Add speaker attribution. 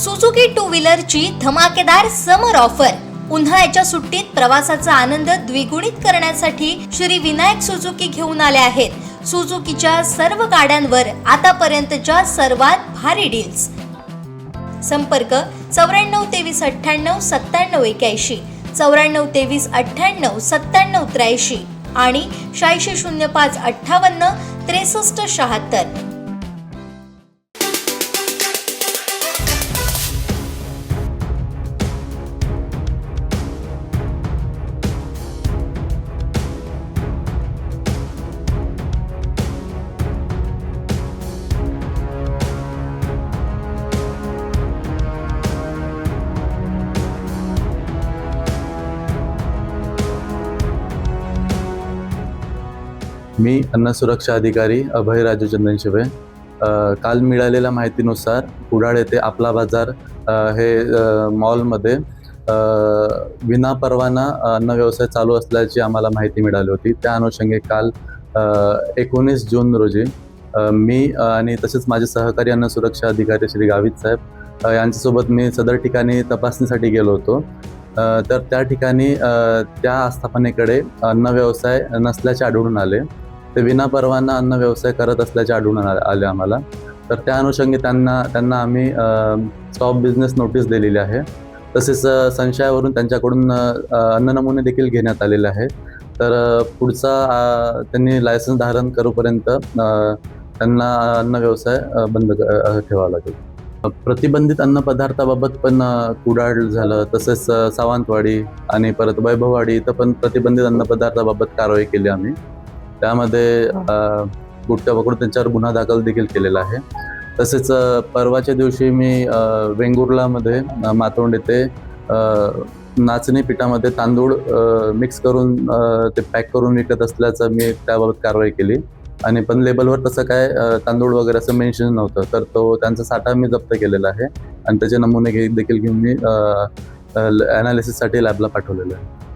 Speaker 1: Suzuki to व्हीलरची धमाकेदार समर offer. उन्हाळ्याच्या सुट्टीत प्रवासाचा आनंद द्विगुणित करण्यासाठी श्री विनायक सुझुकी घेऊन आले आहेत। सुझुकीच्या सर्व गाड्यांवर आतापर्यंतच्या सर्वात भारी डील्स। संपर्क 94 23 98 97 81, 94 23 98 97 83 आणि 86 05 58 63 76।
Speaker 2: मी अन्न सुरक्षा अधिकारी अभय राजू चंदनशिवे। काल मिळालेल्या माहितीनुसार कुडाळ येथे आपला बाजार हे मॉलमध्ये विनापरवाना अन्न व्यवसाय चालू असल्याची आम्हाला माहिती मिळाली होती। त्या अनुषंगाने काल 19 जून रोजी मी आणि तसेच माझे सहकारी अन्न सुरक्षा अधिकारी श्री गावित साहेब यांच्यासोबत मी सदर ठिकाणी तपासणीसाठी गेलो होतो। तर त्या ठिकाणी त्या आस्थापनेकडे अन्न व्यवसाय नसल्याचे आढळून आले। ते विनापरवाना अन्न व्यवसाय करत असल्याचे आढळून आले आम्हाला। तर त्या अनुषंगाने त्यांना आम्ही स्टॉप बिझनेस नोटीस दिलेली आहे। तसेच संशयावरून त्यांच्याकडून अन्न नमुने देखील घेण्यात आलेले आहे। तर पुढचा त्यांनी लायसन्स धारण करूपर्यंत त्यांना अन्न व्यवसाय बंद ठेवावा लागेल। प्रतिबंधित अन्न पदार्थाबाबत पण कुडाळ झालं, तसेच सावंतवाडी आणि परत वैभववाडी इथं पण प्रतिबंधित अन्न पदार्थाबाबत कारवाई केली आम्ही। त्यामध्ये गुटखा पकडून त्यांच्यावर गुन्हा दाखल देखील केलेला आहे। तसेच परवाच्या दिवशी मी वेंगुर्लामध्ये मातोंड येथे नाचणी पिठामध्ये तांदूळ मिक्स करून ते पॅक करून विकत असल्याचं मी त्याबाबत कारवाई केली। आणि पण लेबलवर तसं काय तांदूळ वगैरे असं मेन्शन नव्हतं। तर तो त्यांचा साठा मी जप्त केलेला आहे आणि त्याचे नमुने देखील घेऊन मी ॲनालिसिससाठी लॅबला पाठवलेलं आहे।